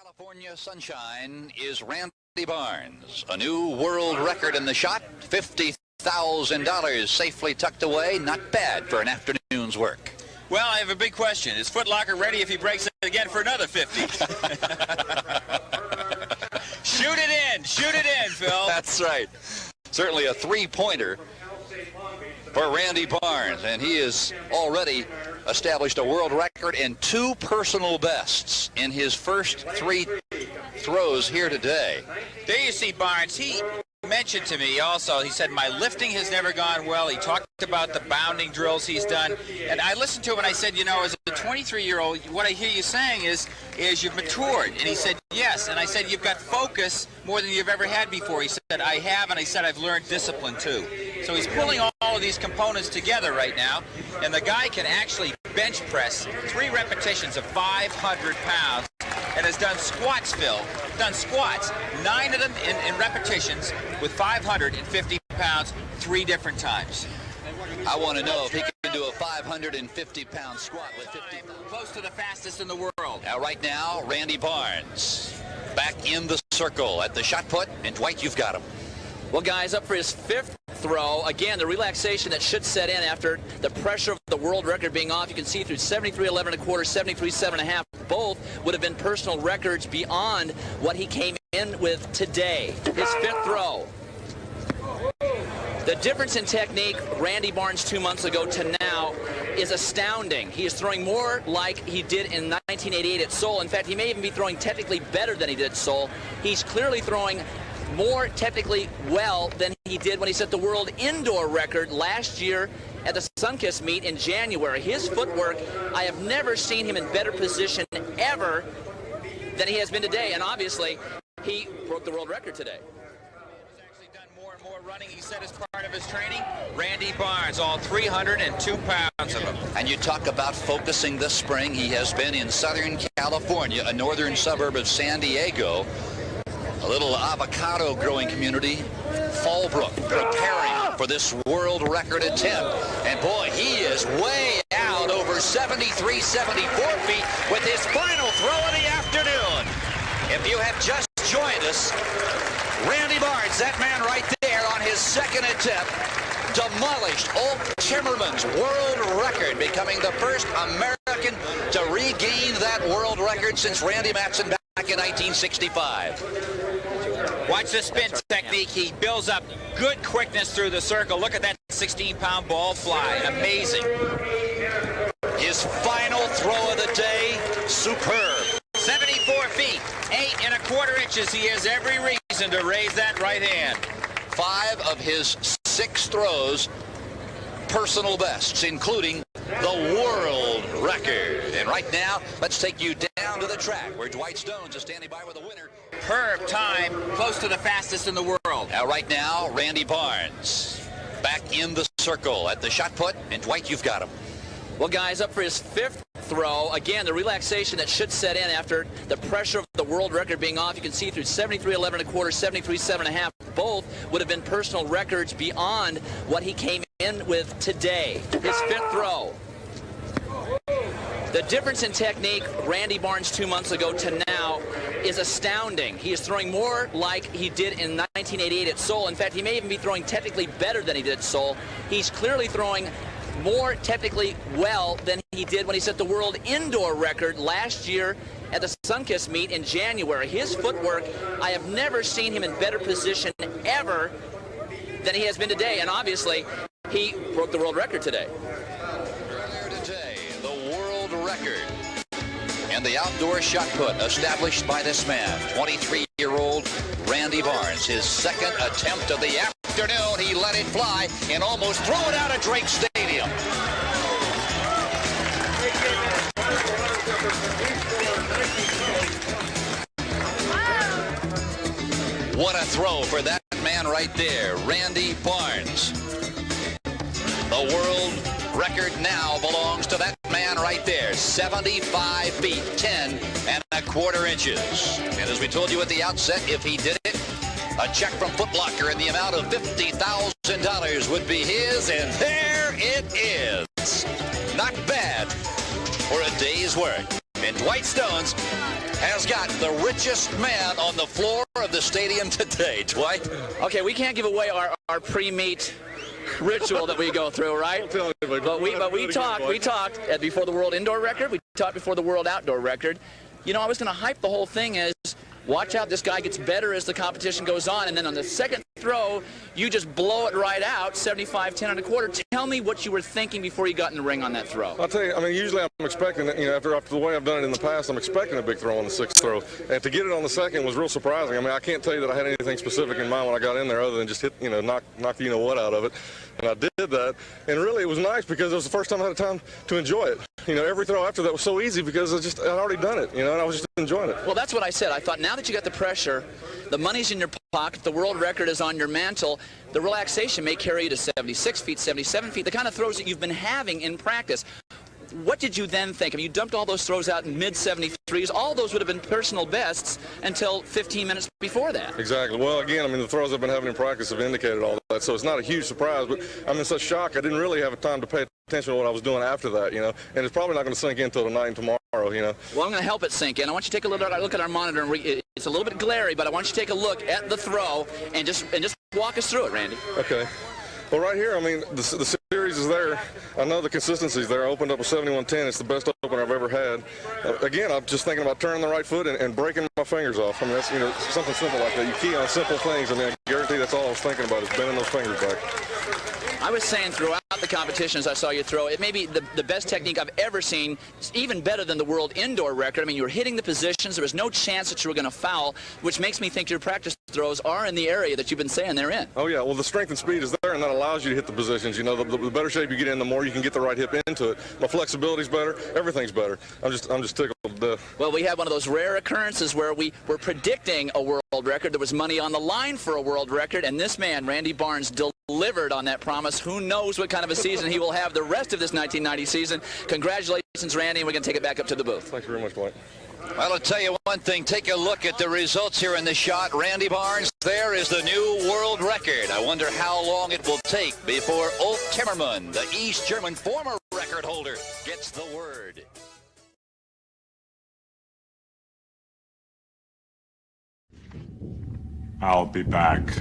California sunshine is Randy Barnes. A new world record in the shot, $50,000 safely tucked away. Not bad for an afternoon's work. Well, I have a big question. Is Foot Locker ready if he breaks it again for another 50? Shoot it in, Phil. That's right. Certainly a three-pointer for Randy Barnes, and he has already established a world record and two personal bests in his first three throws here today. There you see Barnes. He mentioned to me also, he said, my lifting has never gone well. He talked about the bounding drills he's done. And I listened to him and I said, you know, as a 23-year-old, what I hear you saying is you've matured. And he said, yes. And I said, you've got focus more than you've ever had before. He said, I have. And I said, I've learned discipline too. So he's pulling all of these components together right now. And the guy can actually bench press 3 repetitions of 500 pounds and has done squats, Phil. Done squats, 9 of them in repetitions with 550 pounds 3 different times. I want to know if he can do a 550-pound squat with 50 pounds. Close to the fastest in the world. Now, right now, Randy Barnes back in the circle at the shot put, and Dwight, you've got him. Well, guys, up for his 5th throw. Again, the relaxation that should set in after the pressure of the world record being off. You can see through 73.11 1/4, 73.7 1/2. Both would have been personal records beyond what he came in with today. His 5th throw. The difference in technique, Randy Barnes 2 months ago to now, is astounding. He is throwing more like he did in 1988 at Seoul. In fact, he may even be throwing technically better than he did at Seoul. He's clearly throwing more technically well than he did when he set the world indoor record last year at the Sunkist meet in January. His footwork, I have never seen him in better position ever than he has been today. And obviously, he broke the world record today. He's actually done more and more running. He said as part of his training, Randy Barnes, all 302 pounds of him. And you talk about focusing this spring. He has been in Southern California, a northern suburb of San Diego, a little avocado growing community, Fallbrook, preparing for this world record attempt. And boy, he is way out over 73, 74 feet with his final throw of the afternoon. If you have just joined us, Randy Barnes, that man right there on his 2nd attempt, demolished Old Timmerman's world record, becoming the first American to regain that world record since Randy Matson back in 1965. Watch the spin technique. He builds up good quickness through the circle. Look at that 16-pound ball fly. Amazing. His final throw of the day, superb. 74 feet, 8 1/4 inches. He has every reason to raise that right hand. 5 of his 6 throws, personal bests, including the world record. And right now, let's take you down to the track where Dwight Stones is standing by with a winner. Superb time, close to the fastest in the world. Now, right now, Randy Barnes back in the circle at the shot put, and Dwight, you've got him. Well, guys, up for his 5th throw. Again, the relaxation that should set in after the pressure of the world record being off. You can see through 73.11 1/4, 73.7 1/2. Both would have been personal records beyond what he came in with today. His 5th throw. The difference in technique, Randy Barnes 2 months ago to now, is astounding. He is throwing more like he did in 1988 at Seoul. In fact, he may even be throwing technically better than he did at Seoul. He's clearly throwing more technically well than he did when he set the world indoor record last year at the Sunkist meet in January. His footwork, I have never seen him in better position ever than he has been today. And obviously, he broke the world record today. Today, the world record and the outdoor shot put established by this man, 23-year-old Randy Barnes. His 2nd attempt of the afternoon, he let it fly and almost threw it out of Drake Stadium. What a throw for that man right there, Randy Barnes. The world record now belongs to that man right there, 75 feet, 10 1/4 inches. And as we told you at the outset, if he did it, a check from Foot Locker in the amount of $50,000 would be his, and there it is. Not bad for a day's work. And Dwight Stones has got the richest man on the floor of the stadium today. Dwight? Okay, we can't give away our pre-meet ritual that we go through, right? But we talked before the world indoor record. We talked before the world outdoor record. You know, I was going to hype the whole thing as, watch out, this guy gets better as the competition goes on, and then on the second throw, you just blow it right out, 75-10 and a quarter. Tell me what you were thinking before you got in the ring on that throw. I'll tell you, I mean, usually I'm expecting it, you know, after the way I've done it in the past, I'm expecting a big throw on the sixth throw. And to get it on the second was real surprising. I mean, I can't tell you that I had anything specific in mind when I got in there other than just hit, you know, knock the you-know-what out of it. And I did that. And really, it was nice because it was the first time I had time to enjoy it. You know, every throw after that was so easy because I'd already done it, you know, and I was just enjoying it. Well, that's what I said. I thought now that you got the pressure, the money's in your pocket, the world record is on your mantle, the relaxation may carry you to 76 feet, 77 feet, the kind of throws that you've been having in practice. What did you then think? I mean, you dumped all those throws out in mid-73s. All those would have been personal bests until 15 minutes before that. Exactly. Well, again, I mean, the throws I've been having in practice have indicated all that, so it's not a huge surprise, but I'm in such shock I didn't really have time to pay attention to what I was doing after that, you know, and it's probably not going to sink in until tonight and tomorrow, you know. Well, I'm going to help it sink in. I want you to take a look at our monitor. And it's a little bit glary, but I want you to take a look at the throw and just walk us through it, Randy. Okay. Well, right here, I mean, the series is there. I know the consistency is there. I opened up with 71-10. It's the best opener I've ever had. Again, I'm just thinking about turning the right foot and breaking my fingers off. I mean, that's, you know, something simple like that. You key on simple things. I mean, I guarantee that's all I was thinking about is bending those fingers back. I was saying throughout the competitions I saw you throw, it may be the best technique I've ever seen. It's even better than the world indoor record. I mean, you were hitting the positions. There was no chance that you were going to foul, which makes me think your practice throws are in the area that you've been saying they're in. Oh, yeah. Well, the strength and speed is there, and that allows you to hit the positions. You know, the better shape you get in, the more you can get the right hip into it. My flexibility's better. Everything's better. I'm just tickled to death. Well, we had one of those rare occurrences where we were predicting a world record. There was money on the line for a world record, and this man, Randy Barnes, delivered on that promise. Who knows what kind of a season he will have the rest of this 1990 season. Congratulations, Randy, and we're going to take it back up to the booth. Thank you very much, Blake. Well, I'll tell you one thing. Take a look at the results here in the shot. Randy Barnes, there is the new world record. I wonder how long it will take before Ulf Timmermann, the East German former record holder, gets the word. I'll be back.